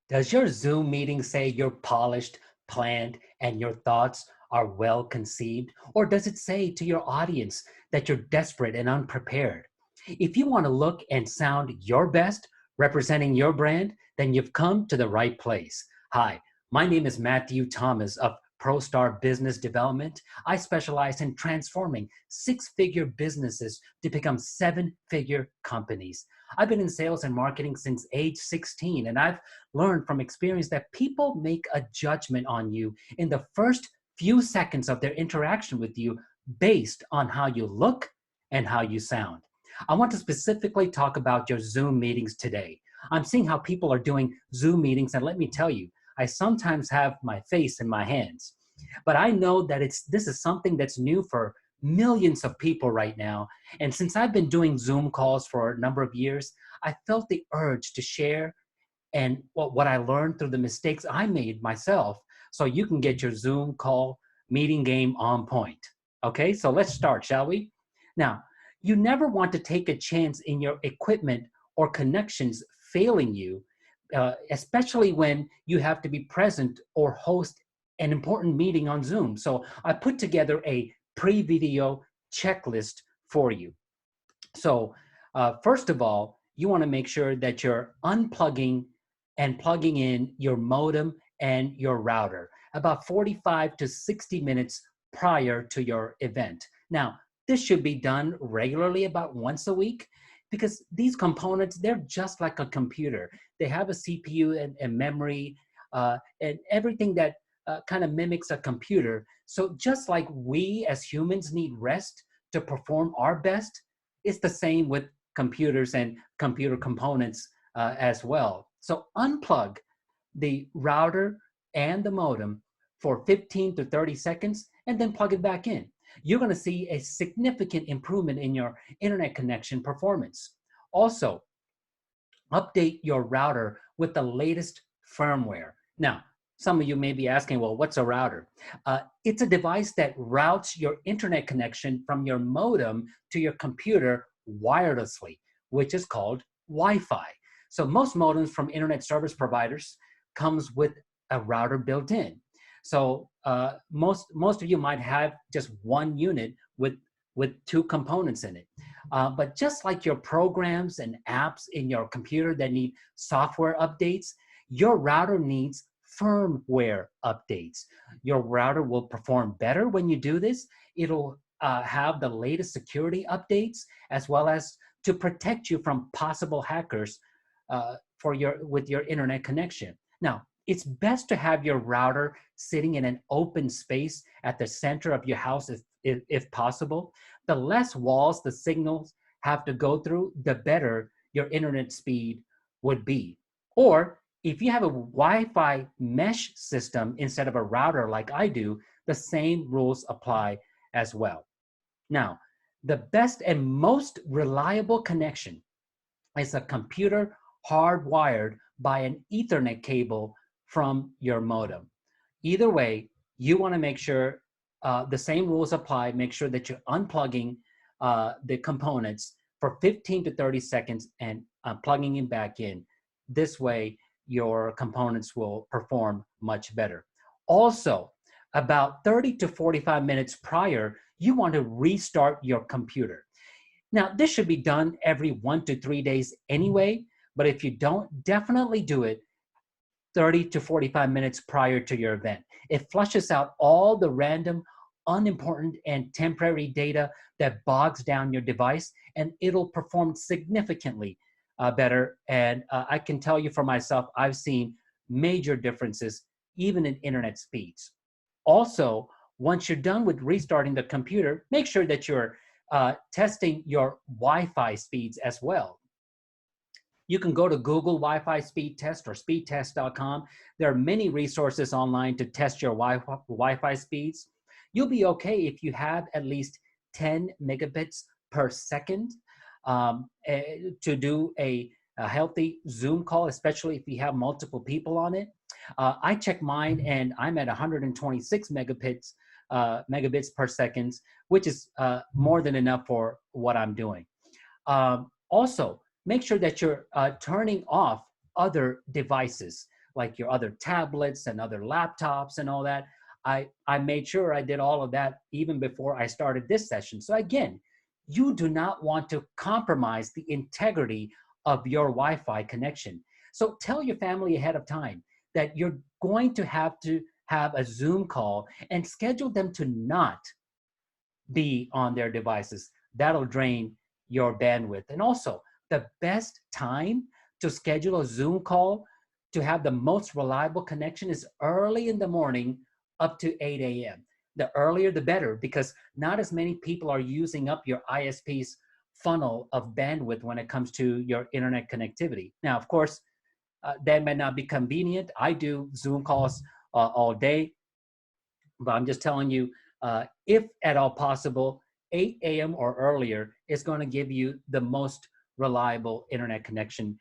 Does your Zoom meeting say you're polished, planned, and your thoughts are well conceived? Or does it say to your audience that you're desperate and unprepared? If you want to look and sound your best, representing your brand, then you've come to the right place. Hi, my name is Matthew Thomas of ProStar Business Development. I specialize in transforming six-figure businesses to become seven-figure companies. I've been in sales and marketing since age 16, and I've learned from experience that people make a judgment on you in the first few seconds of their interaction with you based on how you look and how you sound. I want to specifically talk about your Zoom meetings today. I'm seeing how people are doing Zoom meetings, and let me tell you, I sometimes have my face in my hands. But I know that this is something that's new for millions of people right now. And since I've been doing Zoom calls for a number of years, I felt the urge to share and what I learned through the mistakes I made myself so you can get your Zoom call meeting game on point. Okay, so let's start, shall we? Now, you never want to take a chance in your equipment or connections failing you, especially when you have to be present or host an important meeting on Zoom. So I put together a pre-video checklist for you. So first of all, you want to make sure that you're unplugging and plugging in your modem and your router about 45 to 60 minutes prior to your event. Now, this should be done regularly, about once a week, because these components, they're just like a computer. They have a CPU and memory and everything that kind of mimics a computer. So just like we as humans need rest to perform our best, it's the same with computers and computer components as well. So unplug the router and the modem for 15 to 30 seconds and then plug it back in. You're going to see a significant improvement in your internet connection performance. Also, update your router with the latest firmware. Now, some of you may be asking, well, what's a router? It's a device that routes your internet connection from your modem to your computer wirelessly, which is called Wi-Fi. So most modems from internet service providers comes with a router built in. So most of you might have just one unit with two components in it. But just like your programs and apps in your computer that need software updates, your router needs firmware updates. Your router will perform better when you do this. It'll have the latest security updates as well as to protect you from possible hackers with your internet connection. Now, it's best to have your router sitting in an open space at the center of your house if possible. The less walls the signals have to go through, the better your internet speed would be. Or if you have a Wi-Fi mesh system instead of a router like I do, the same rules apply as well. Now, the best and most reliable connection is a computer hardwired by an Ethernet cable from your modem. Either way, you want to make sure the same rules apply. Make sure that you're unplugging the components for 15 to 30 seconds and plugging it back in. This way, your components will perform much better. Also, about 30 to 45 minutes prior, you want to restart your computer. Now, this should be done every 1 to 3 days anyway, but if you don't, definitely do it 30 to 45 minutes prior to your event. It flushes out all the random, unimportant, and temporary data that bogs down your device, and it'll perform significantly better. And I can tell you for myself, I've seen major differences even in internet speeds. Also, once you're done with restarting the computer, make sure that you're testing your Wi-Fi speeds as well. You can go to Google Wi-Fi speed test or speedtest.com. There are many resources online to test your Wi-Fi speeds. You'll be okay if you have at least 10 megabits per second to do a healthy Zoom call, especially if you have multiple people on it. I check mine and I'm at 126 megabits per second, which is more than enough for what I'm doing. Also, make sure that you're turning off other devices like your other tablets and other laptops and all that. I made sure I did all of that even before I started this session. So again, you do not want to compromise the integrity of your Wi-Fi connection. So tell your family ahead of time that you're going to have a Zoom call and schedule them to not be on their devices. That'll drain your bandwidth. And also, the best time to schedule a Zoom call to have the most reliable connection is early in the morning up to 8 a.m. The earlier, the better, because not as many people are using up your ISP's funnel of bandwidth when it comes to your internet connectivity. Now, of course, that may not be convenient. I do Zoom calls all day, but I'm just telling you, if at all possible, 8 a.m. or earlier is going to give you the most reliable internet connection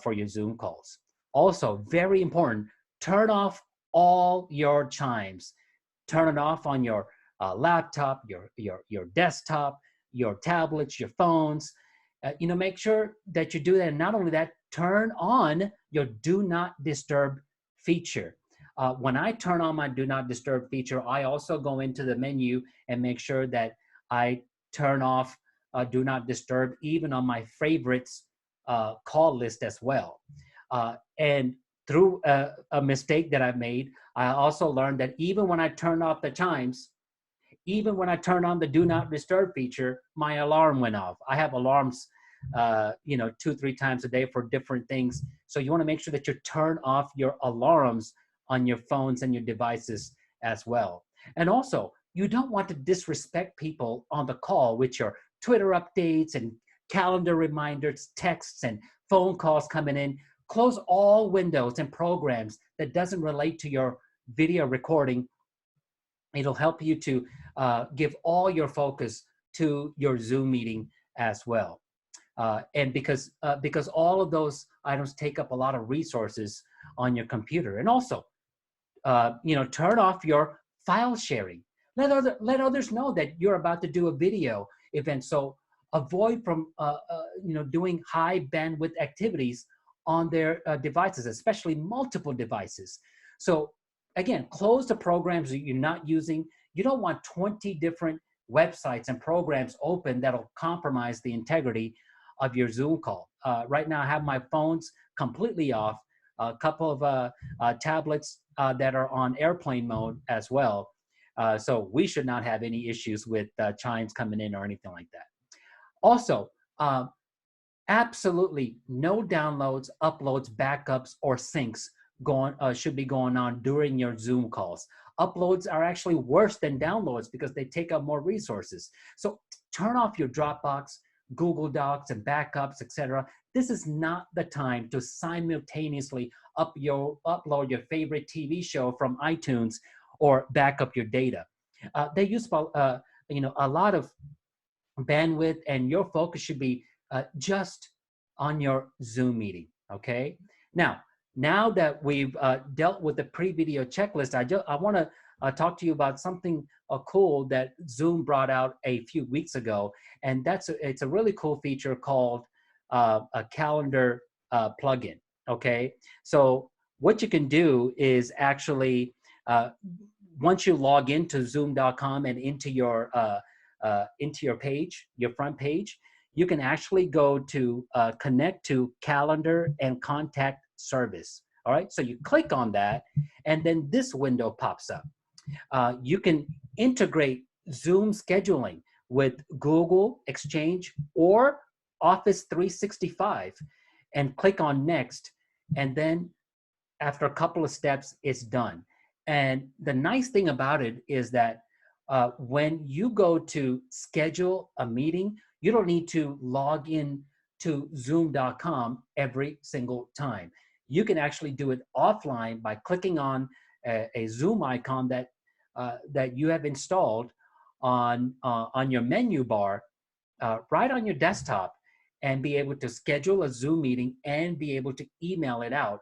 for your Zoom calls. Also, very important, turn off all your chimes. Turn it off on your laptop, your desktop, your tablets, your phones. Make sure that you do that. And not only that, turn on your do not disturb feature. When I turn on my do not disturb feature, I also go into the menu and make sure that I turn off do not disturb even on my favorites call list as well. And through a mistake that I made, I also learned that even when I turn off the chimes, even when I turn on the do not disturb feature, my alarm went off. I have alarms, 2-3 times a day for different things. So you want to make sure that you turn off your alarms on your phones and your devices as well. And also, you don't want to disrespect people on the call with your Twitter updates and calendar reminders, texts, and phone calls coming in. Close all windows and programs that doesn't relate to your video recording. It'll help you to give all your focus to your Zoom meeting as well. And because all of those items take up a lot of resources on your computer. And also, turn off your file sharing. Let others know that you're about to do a video event. So avoid from doing high bandwidth activities on their devices, especially multiple devices. So again, close the programs that you're not using. You don't want 20 different websites and programs open that'll compromise the integrity of your Zoom call. Right now, I have my phones completely off, a couple of tablets that are on airplane mode as well. So we should not have any issues with chimes coming in or anything like that. Also, absolutely no downloads, uploads, backups, or syncs should be going on during your Zoom calls. Uploads are actually worse than downloads because they take up more resources. So turn off your Dropbox, Google Docs, and backups, etc. This is not the time to simultaneously upload your favorite TV show from iTunes or back up your data. They use a lot of bandwidth, and your focus should be just on your Zoom meeting, okay? Now that we've dealt with the pre-video checklist, I want to talk to you about something cool that Zoom brought out a few weeks ago, and it's a really cool feature called a calendar plugin, okay? So what you can do is actually, once you log into Zoom.com and into your page, your front page, you can actually go to connect to calendar and contact service. All right, so you click on that, and then this window pops up. You can integrate Zoom scheduling with Google, Exchange, or Office 365, and click on next, and then after a couple of steps, it's done. And the nice thing about it is that when you go to schedule a meeting, you don't need to log in to Zoom.com every single time. You can actually do it offline by clicking on a Zoom icon that you have installed on your menu bar right on your desktop, and be able to schedule a Zoom meeting and be able to email it out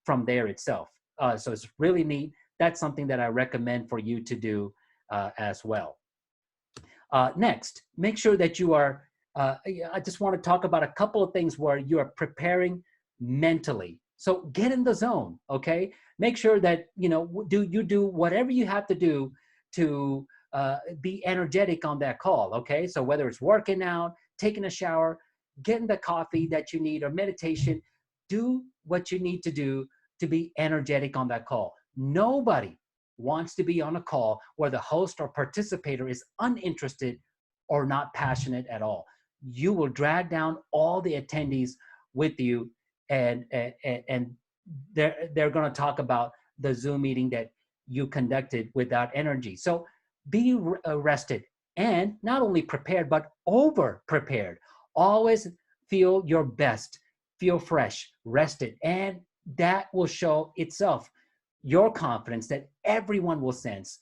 from there itself. So it's really neat. That's something that I recommend for you to do as well. Next, make sure that you are, I just want to talk about a couple of things where you are preparing mentally So get in the zone, okay? Make sure that, you do whatever you have to do to be energetic on that call, okay? So whether it's working out, taking a shower, getting the coffee that you need, or meditation, do what you need to do to be energetic on that call. Nobody wants to be on a call where the host or participator is uninterested or not passionate at all. You will drag down all the attendees with you, and they're going to talk about the Zoom meeting that you conducted without energy. So be rested and not only prepared, but over prepared. Always feel your best, feel fresh, rested, and that will show itself, your confidence that everyone will sense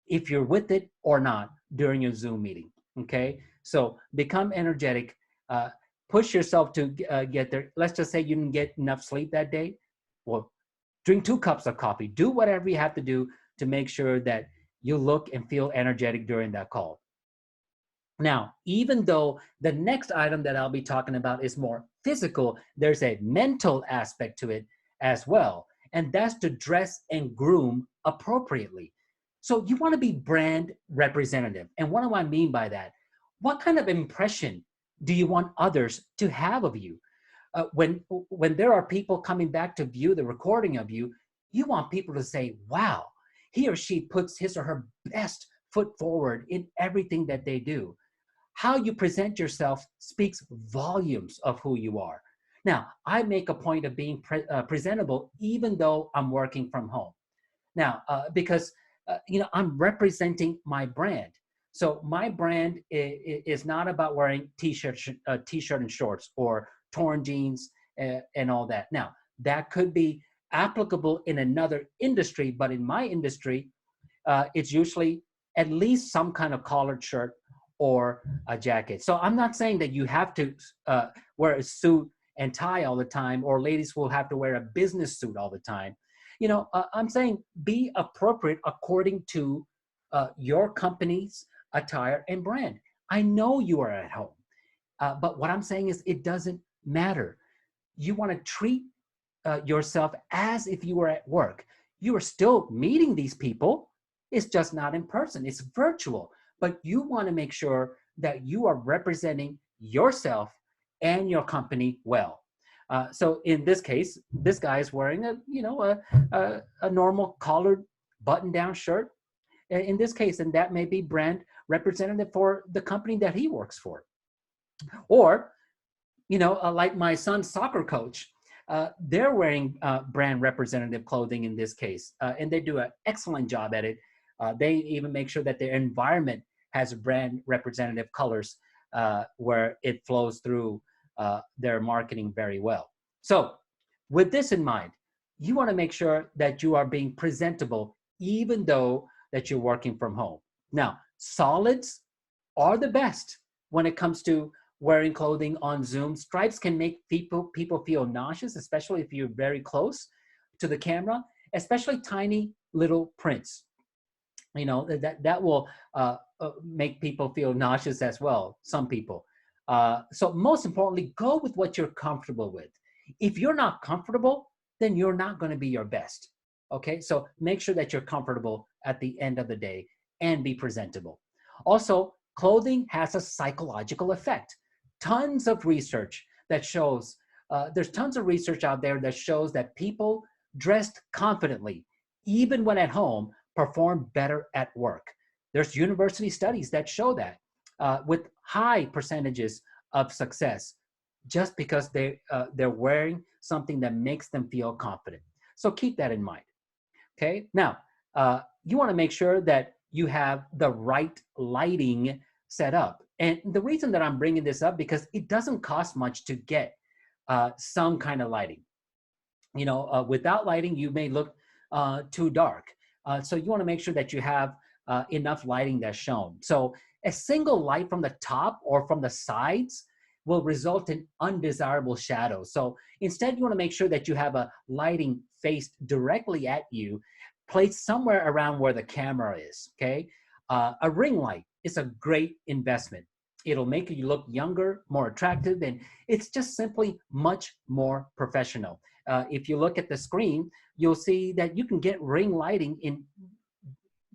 if you're with it or not during your Zoom meeting. Okay, so become energetic, push yourself to get there. Let's just say you didn't get enough sleep that day. Well, drink 2 cups of coffee. Do whatever you have to do to make sure that you look and feel energetic during that call. Now, even though the next item that I'll be talking about is more physical, there's a mental aspect to it as well. And that's to dress and groom appropriately. So you want to be brand representative. And what do I mean by that? What kind of impression do you want others to have of you? When there are people coming back to view the recording of you, you want people to say, wow, he or she puts his or her best foot forward in everything that they do. How you present yourself speaks volumes of who you are. Now, I make a point of being presentable even though I'm working from home. Now, because I'm representing my brand. So my brand is not about wearing t-shirt and shorts or torn jeans and all that. Now, that could be applicable in another industry, but in my industry, it's usually at least some kind of collared shirt or a jacket. So I'm not saying that you have to wear a suit and tie all the time, or ladies will have to wear a business suit all the time. I'm saying be appropriate according to your company's attire and brand. I know you are at home, but what I'm saying is it doesn't matter. You want to treat yourself as if you were at work. You are still meeting these people. It's just not in person. It's virtual. But you want to make sure that you are representing yourself and your company well. So in this case, this guy is wearing a normal collared button-down shirt. In this case, and that may be brand representative for the company that he works for. Or, like my son's soccer coach, they're wearing brand representative clothing in this case, and they do an excellent job at it. They even make sure that their environment has brand representative colors where it flows through their marketing very well. So with this in mind, you want to make sure that you are being presentable even though that you're working from home. Now, solids are the best when it comes to wearing clothing on Zoom. Stripes can make people feel nauseous, especially if you're very close to the camera, especially tiny little prints. That will make people feel nauseous as well, some people. So most importantly, go with what you're comfortable with. If you're not comfortable, then you're not going to be your best. Okay, so make sure that you're comfortable at the end of the day and be presentable. Also, clothing has a psychological effect. Tons of research that shows, there's tons of research out there that shows that people dressed confidently, even when at home, perform better at work. There's university studies that show that with high percentages of success, just because they're wearing something that makes them feel confident. So keep that in mind. Okay. Now, you want to make sure that you have the right lighting set up. And the reason that I'm bringing this up, because it doesn't cost much to get some kind of lighting. Without lighting, you may look too dark. So you want to make sure that you have enough lighting that's shown. So a single light from the top or from the sides will result in undesirable shadows. So instead, you want to make sure that you have a lighting faced directly at you, placed somewhere around where the camera is, okay? A ring light is a great investment. It'll make you look younger, more attractive, and it's just simply much more professional. if you look at the screen, you'll see that you can get ring lighting in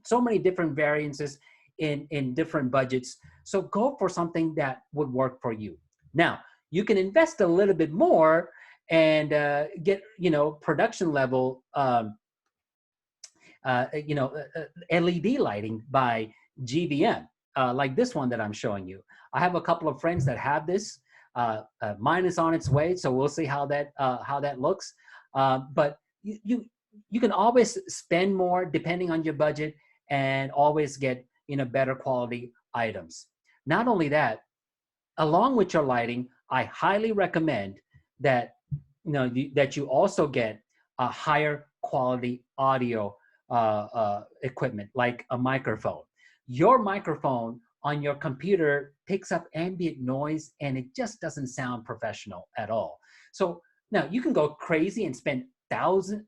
so many different variances in different budgets. So go for something that would work for you. Now, you can invest a little bit more and get, production level, LED lighting by GVM, like this one that I'm showing you. I have a couple of friends that have this. Mine is on its way, so we'll see how that looks. But you can always spend more depending on your budget and always get better quality items. Not only that, along with your lighting, I highly recommend that that you also get a higher quality audio equipment, like a microphone. Your microphone on your computer picks up ambient noise and it just doesn't sound professional at all. So now you can go crazy and spend probably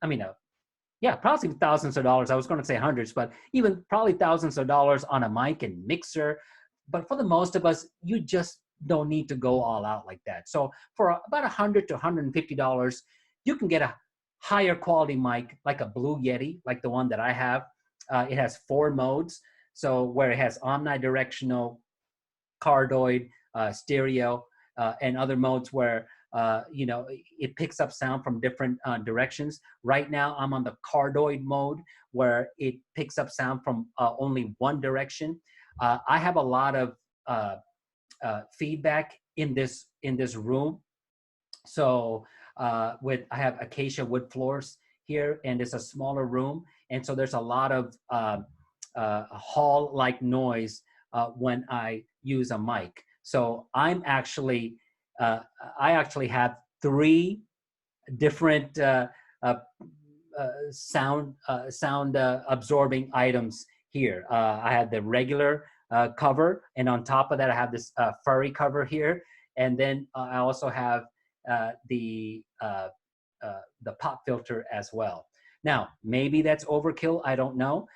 thousands of dollars. I was going to say hundreds, but even probably thousands of dollars on a mic and mixer. But for the most of us, you just don't need to go all out like that. So for about $100 to $150, you can get a higher quality mic, like a Blue Yeti, like the one that I have. It has 4 modes. So where it has omnidirectional, cardioid, stereo, and other modes where it picks up sound from different directions. Right now, I'm on the cardioid mode where it picks up sound from only one direction. I have a lot of feedback in this room. So I have acacia wood floors here, and it's a smaller room, and so there's a lot of hall-like noise when I use a mic. So I actually have 3 different sound absorbing items here. I have the regular cover, and on top of that, I have this furry cover here, and then I also have the pop filter as well. Now, maybe that's overkill. I don't know.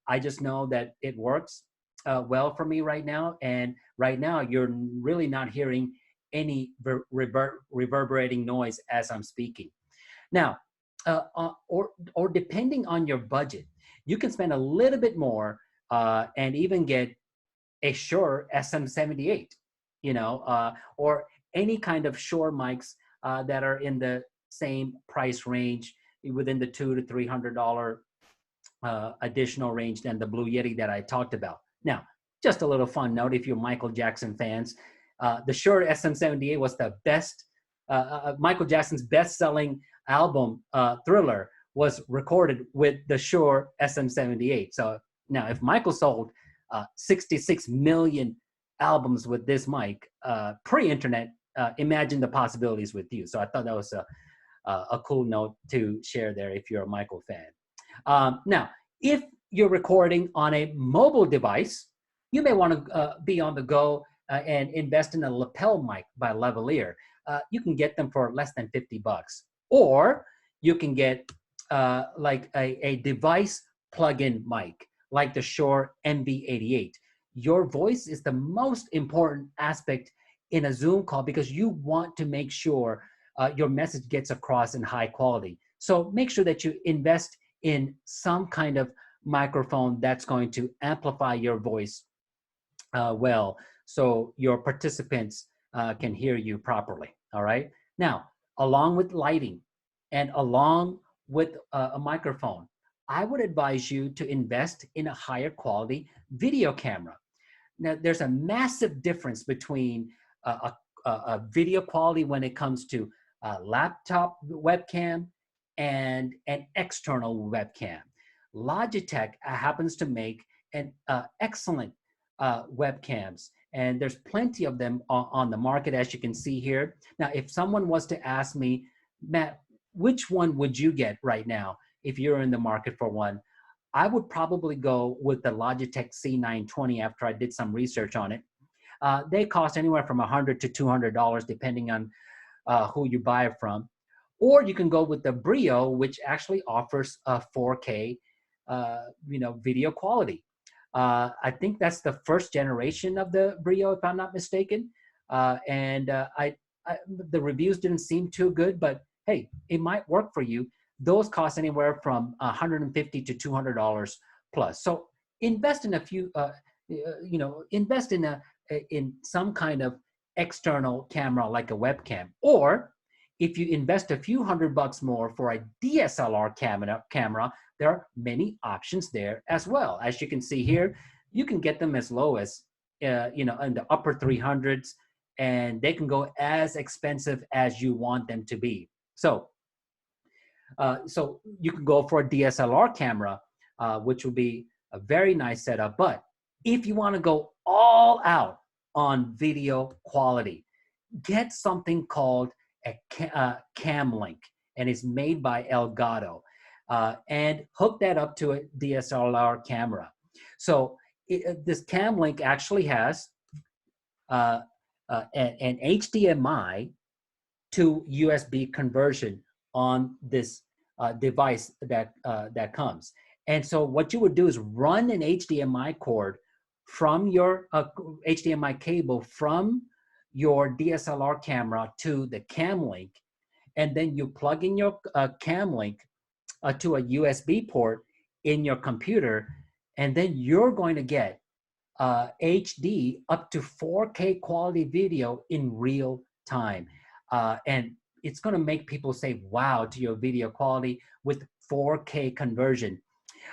I just know that it works well for me right now. And right now, you're really not hearing any reverberating noise as I'm speaking. Now, or depending on your budget, you can spend a little bit more and even get a Shure SM78, or any kind of Shure mics that are in the same price range, within the $200 to $300 additional range than the Blue Yeti that I talked about. Now, just a little fun note, if you're Michael Jackson fans, the Shure SM78 was the best, Michael Jackson's best-selling album, Thriller, was recorded with the Shure SM78. So now, if Michael sold 66 million albums with this mic, pre-internet, imagine the possibilities with you. So I thought that was a cool note to share there if you're a Michael fan. Now, if you're recording on a mobile device, you may want to be on the go and invest in a lapel mic by Lavalier. You can get them for less than $50. Or you can get like a device plug-in mic, like the Shure MV88. Your voice is the most important aspect in a Zoom call because you want to make sure your message gets across in high quality. So make sure that you invest in some kind of microphone that's going to amplify your voice well, so your participants can hear you properly, all right? Now, along with lighting and along with a microphone, I would advise you to invest in a higher quality video camera. Now, there's a massive difference between a video quality when it comes to a laptop webcam and an external webcam. Logitech happens to make an excellent webcams, and there's plenty of them on the market, as you can see here. Now, if someone was to ask me, Matt, which one would you get right now if you're in the market for one? I would probably go with the Logitech C920 after I did some research on it. They cost anywhere from $100 to $200 depending on who you buy it from. Or you can go with the Brio, which actually offers a 4K video quality. I think that's the first generation of the Brio, if I'm not mistaken. The reviews didn't seem too good, but hey, it might work for you. Those cost anywhere from $150 to $200 plus. So invest in a few, invest in some kind of external camera like a webcam. Or if you invest a few $100 more for a DSLR camera, there are many options there as well. As you can see here, you can get them as low as in the upper 300s, and they can go as expensive as you want them to be. So you can go for a DSLR camera, which will be a very nice setup. But if you want to go all out on video quality, get something called a Camlink, and it's made by Elgato, and hook that up to a DSLR camera. So this Camlink actually has an HDMI to USB conversion on this device that comes. And so what you would do is run an HDMI cord from your HDMI cable from your DSLR camera to the Camlink, and then you plug in your Camlink to a USB port in your computer, and then you're going to get HD up to 4K quality video in real time. And it's going to make people say wow to your video quality with 4K conversion.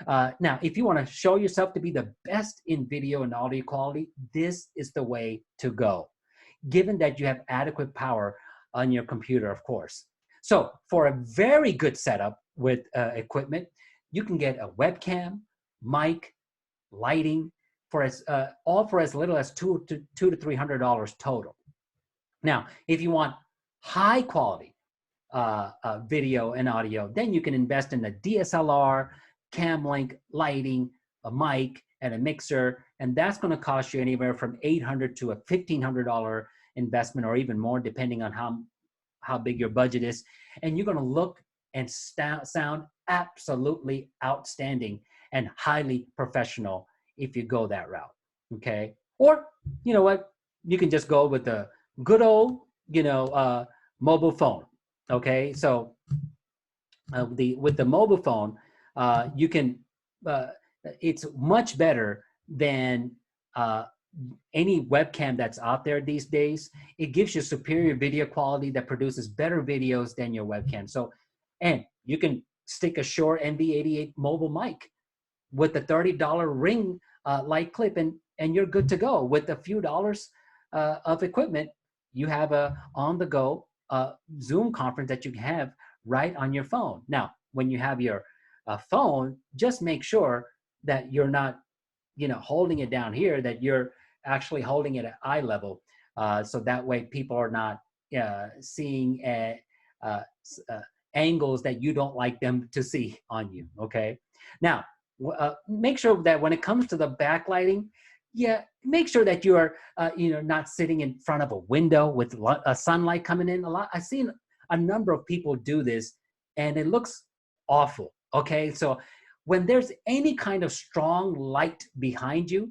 Now, if you want to show yourself to be the best in video and audio quality, this is the way to go, given that you have adequate power on your computer, of course. So for a very good setup with equipment, you can get a webcam, mic, lighting, all for as little as $200 to $300 total. Now, if you want high quality video and audio, then you can invest in a DSLR, Camlink, lighting, a mic, and a mixer, and that's going to cost you anywhere from $800 to a $1,500 investment, or even more, depending on how big your budget is. And you're going to look and sound absolutely outstanding and highly professional if you go that route. Okay, or you know what, you can just go with the good old mobile phone. Okay, so with the mobile phone, you can it's much better than any webcam that's out there these days. It gives you superior video quality that produces better videos than your webcam. So, and you can stick a Shure NV88 mobile mic with a $30 ring light clip, and you're good to go. With a few dollars of equipment, you have a on-the-go Zoom conference that you can have right on your phone. Now, when you have your phone, just make sure that you're not, holding it down here, that you're actually holding it at eye level, so that way people are not seeing angles that you don't like them to see on you. Okay. Now, make sure that when it comes to the backlighting, make sure that you are, not sitting in front of a window with sunlight coming in. I've seen a number of people do this, and it looks awful. Okay, so when there's any kind of strong light behind you,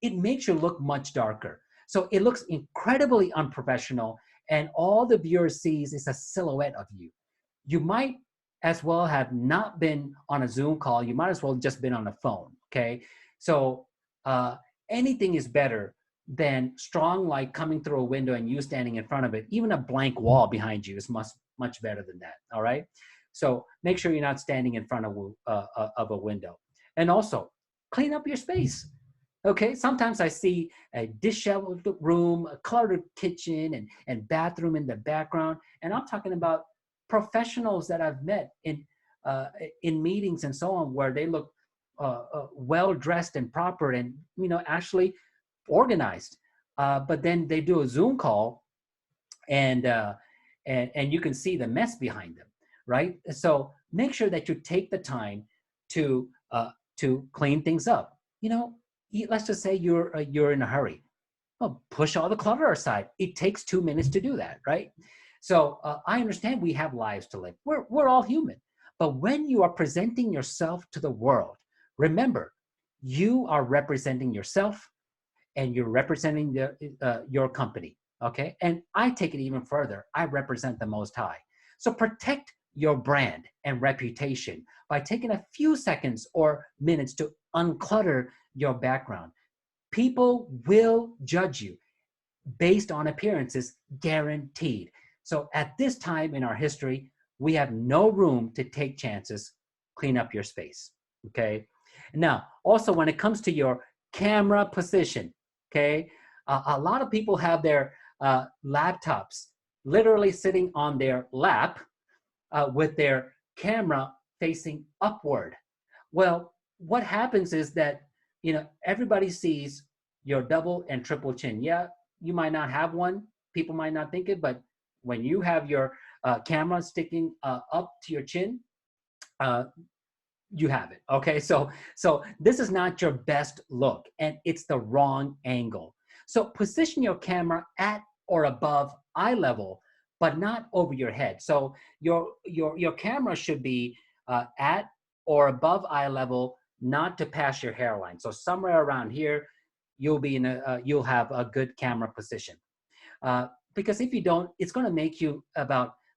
it makes you look much darker. So it looks incredibly unprofessional, and all the viewer sees is a silhouette of you. You might as well have not been on a Zoom call. You might as well just been on a phone. Okay, so anything is better than strong light coming through a window and you standing in front of it. Even a blank wall behind you is much better than that. All right. So make sure you're not standing in front of a window. And also clean up your space. Okay. Sometimes I see a disheveled room, a cluttered kitchen and bathroom in the background. And I'm talking about professionals that I've met in meetings and so on, where they look well dressed and proper and actually organized, but then they do a Zoom call, and you can see the mess behind them, right? So make sure that you take the time to clean things up. Let's just say you're in a hurry. Well, push all the clutter aside. It takes 2 minutes to do that, right? So I understand we have lives to live. We're all human. But when you are presenting yourself to the world, remember, you are representing yourself, and you're representing your company, okay? And I take it even further. I represent the Most High. So protect your brand and reputation by taking a few seconds or minutes to unclutter your background. People will judge you based on appearances, guaranteed. So at this time in our history, we have no room to take chances. Clean up your space, okay? Now, also when it comes to your camera position, okay, a lot of people have their laptops literally sitting on their lap with their camera facing upward. Well, what happens is that, you know, everybody sees your double and triple chin. Yeah, you might not have one. People might not think it, but when you have your camera sticking up to your chin, uh, you have it. Okay, so this is not your best look, and it's the wrong angle. So position your camera at or above eye level, but not over your head. So your camera should be at or above eye level, not to pass your hairline. So somewhere around here, you'll be in a you'll have a good camera position. Because if you don't, it's going to make you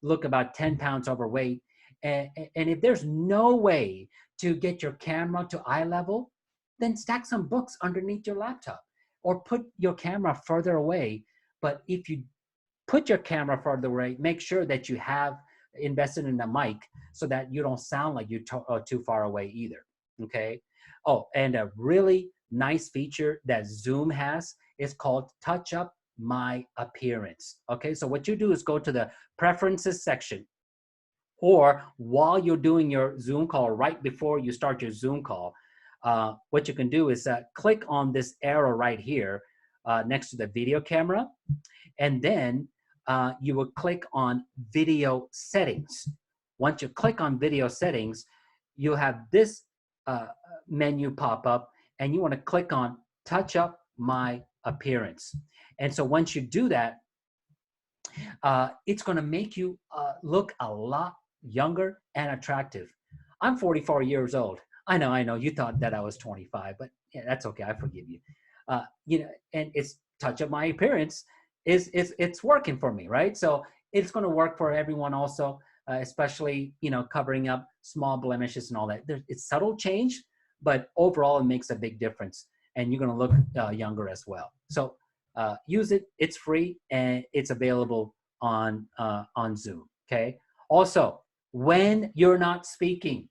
look about 10 pounds overweight. And if there's no way to get your camera to eye level, then stack some books underneath your laptop or put your camera further away. But if you put your camera further away, make sure that you have invested in a mic so that you don't sound like you're too far away either, okay? Oh, and a really nice feature that Zoom has is called Touch Up My Appearance, okay? So what you do is go to the preferences section, or while you're doing your Zoom call, right before you start your Zoom call, what you can do is click on this arrow right here next to the video camera, and then you will click on video settings. Once you click on video settings, you'll have this menu pop up, and you want to click on Touch Up My Appearance. And so once you do that, it's going to make you look a lot younger and attractive. I'm 44 years old. I know. You thought that I was 25, but yeah, that's okay. I forgive you. You know, and it's Touch Up My Appearance it's working for me, right? So it's going to work for everyone also, especially, you know, covering up small blemishes and all that. It's subtle change, but overall it makes a big difference, and you're going to look younger as well. So use it. It's free and it's available on Zoom. Okay. Also, when you're not speaking,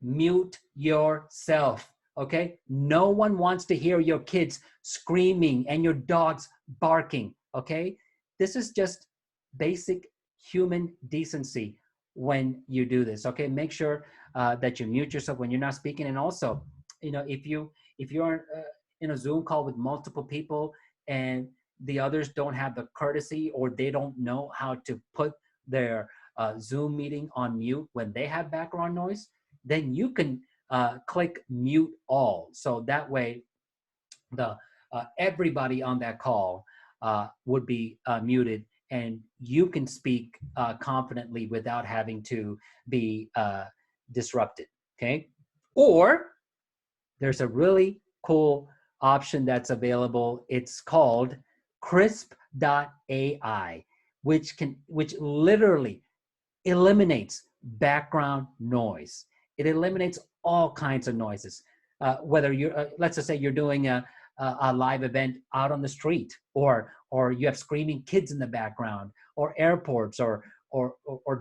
mute yourself. Okay. No one wants to hear your kids screaming and your dogs barking. Okay. This is just basic human decency when you do this. Okay. Make sure that you mute yourself when you're not speaking. And also, you know, if you're in a Zoom call with multiple people and the others don't have the courtesy, or they don't know how to put their Zoom meeting on mute when they have background noise, then you can click mute all. So that way the everybody on that call would be muted, and you can speak confidently without having to be disrupted, okay? Or there's a really cool option that's available. It's called Krisp.ai, which literally eliminates background noise. It eliminates all kinds of noises. Whether you're, let's just say you're doing a live event out on the street, or you have screaming kids in the background, or airports, or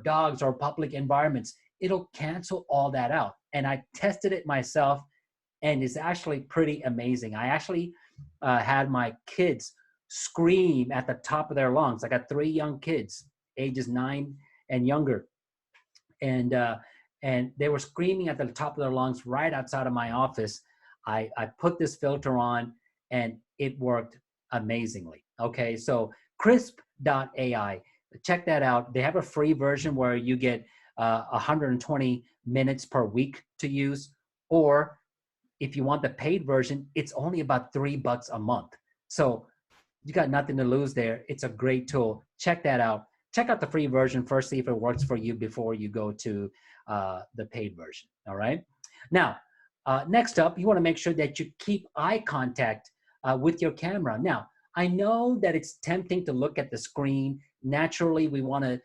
dogs, or public environments, it'll cancel all that out. And I tested it myself, and it's actually pretty amazing. I actually had my kids scream at the top of their lungs. I got 3 young kids, ages 9 and younger, and they were screaming at the top of their lungs right outside of my office. I put this filter on, and it worked amazingly. Okay, so Krisp.ai, check that out. They have a free version where you get 120 minutes per week to use, or if you want the paid version, it's only about $3 a month. So you got nothing to lose there. It's a great tool. Check that out. Check out the free version first, see if it works for you before you go to the paid version. All right. Now, next up, you want to make sure that you keep eye contact with your camera. Now, I know that it's tempting to look at the screen. Naturally, we want to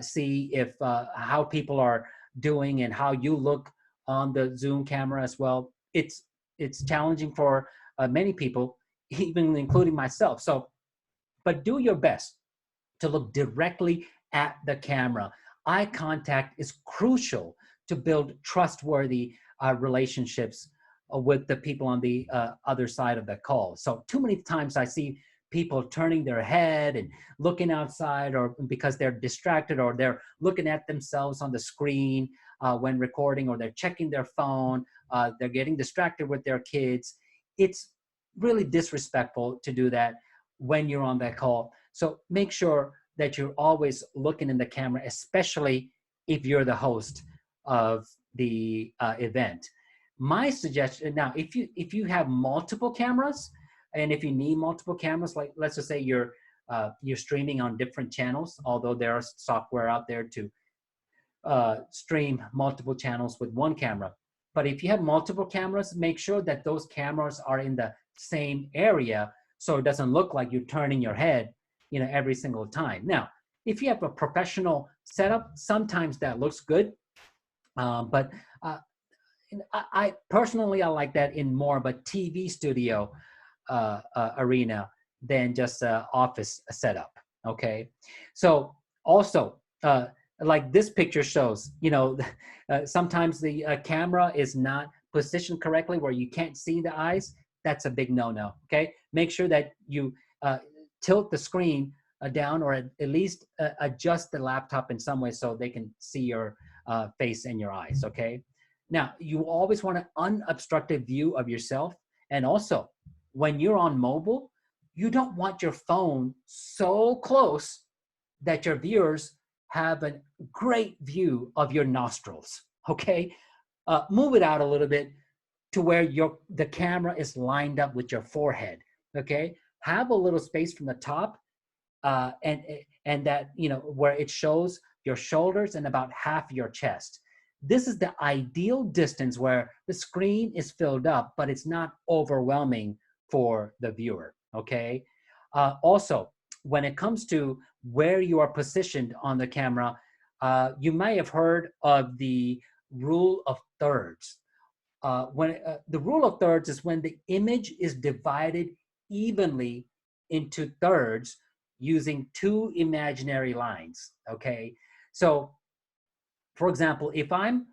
see if how people are doing and how you look on the Zoom camera as well. It's challenging for many people, even including myself. So, but do your best to look directly at the camera. Eye contact is crucial to build trustworthy relationships with the people on the other side of the call. So too many times I see people turning their head and looking outside, or because they're distracted, or they're looking at themselves on the screen when recording, or they're checking their phone, they're getting distracted with their kids. It's really disrespectful to do that when you're on that call. So make sure that you're always looking in the camera, especially if you're the host of the event. My suggestion now, if you have multiple cameras, and if you need multiple cameras, like let's just say you're streaming on different channels, although there are software out there to stream multiple channels with one camera. But if you have multiple cameras, make sure that those cameras are in the same area, so it doesn't look like you're turning your head, every single time. Now, if you have a professional setup, sometimes that looks good, but I personally, I like that in more of a TV studio arena than just an office setup. Okay, so also like this picture shows, sometimes the camera is not positioned correctly where you can't see the eyes. That's a big no-no. Okay, make sure that you tilt the screen down, or at least adjust the laptop in some way so they can see your face and your eyes. Okay, now you always want an unobstructed view of yourself, and also when you're on mobile, you don't want your phone so close that your viewers have a great view of your nostrils. Okay, move it out a little bit to where the camera is lined up with your forehead. Okay, have a little space from the top, and that where it shows your shoulders and about half your chest. This is the ideal distance where the screen is filled up, but it's not overwhelming for the viewer. Okay. Also, when it comes to where you are positioned on the camera, you may have heard of the rule of thirds. The rule of thirds is when the image is divided evenly into thirds using two imaginary lines. Okay, so for example, if I'm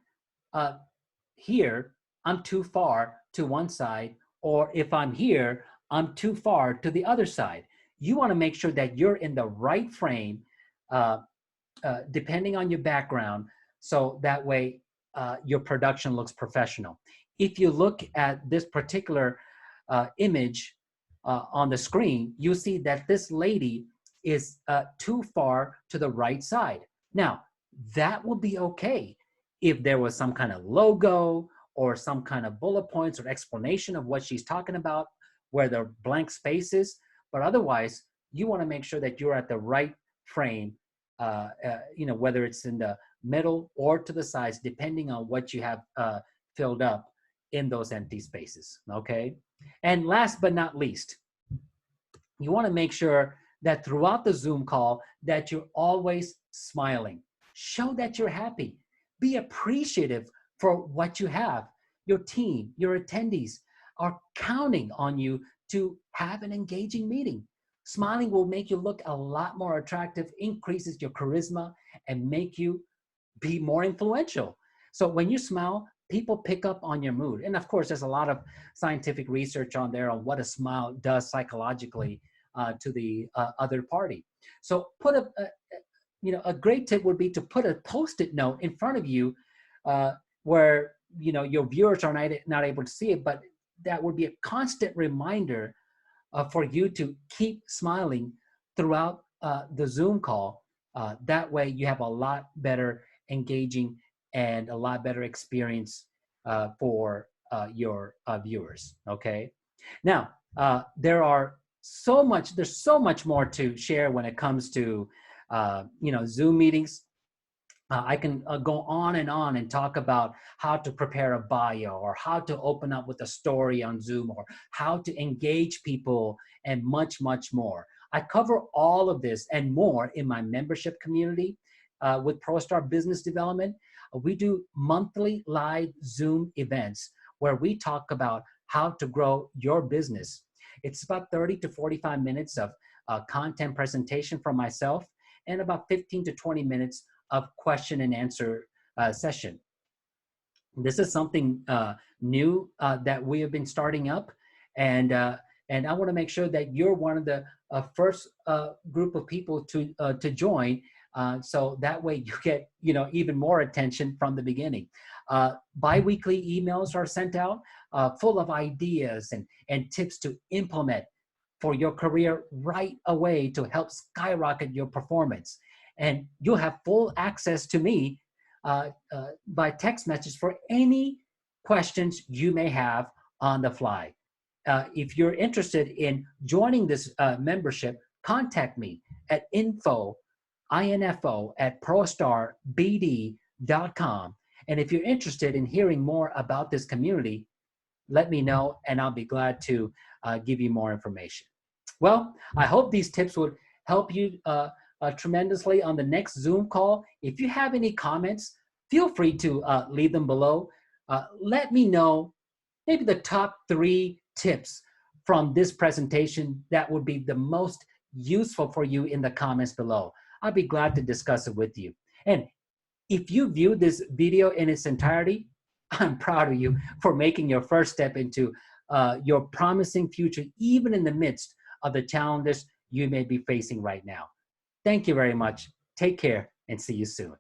here, I'm too far to one side, or if I'm here, I'm too far to the other side. You want to make sure that you're in the right frame, depending on your background, so that way your production looks professional. If you look at this particular image on the screen, you see that this lady is too far to the right side. Now, that would be okay if there was some kind of logo or some kind of bullet points or explanation of what she's talking about, where there are blank spaces. But otherwise, you want to make sure that you're at the right frame, whether it's in the middle or to the sides, depending on what you have filled up in those empty spaces. Okay. And last but not least, you want to make sure that throughout the Zoom call that you're always smiling. Show that you're happy. Be appreciative for what you have. Your team, your attendees are counting on you to have an engaging meeting. Smiling will make you look a lot more attractive, increases your charisma, and make you be more influential. So when you smile, people pick up on your mood. And of course, there's a lot of scientific research on there on what a smile does psychologically to the other party. So put a great tip would be to put a Post-it note in front of you where your viewers are not able to see it, but that would be a constant reminder for you to keep smiling throughout the Zoom call. That way you have a lot better engaging and a lot better experience for your viewers. Okay. Now, there's so much more to share when it comes to Zoom meetings. I can go on and talk about how to prepare a bio, or how to open up with a story on Zoom, or how to engage people, and much, much more. I cover all of this and more in my membership community. with ProStar Business Development, we do monthly live Zoom events where we talk about how to grow your business. It's about 30 to 45 minutes of content presentation from myself and about 15 to 20 minutes of question and answer session. This is something new that we have been starting up, and I want to make sure that you're one of the first group of people to join, so that way you get even more attention from the beginning. Bi-weekly emails are sent out full of ideas and tips to implement for your career right away to help skyrocket your performance. And you'll have full access to me by text message for any questions you may have on the fly. If you're interested in joining this membership, contact me at info at prostarbd.com. And if you're interested in hearing more about this community, let me know and I'll be glad to give you more information. Well, I hope these tips would help you tremendously on the next Zoom call. If you have any comments, feel free to leave them below. Let me know maybe the top 3 tips from this presentation that would be the most useful for you in the comments below. I'd be glad to discuss it with you. And if you view this video in its entirety, I'm proud of you for making your first step into your promising future, even in the midst of the challenges you may be facing right now. Thank you very much. Take care and see you soon.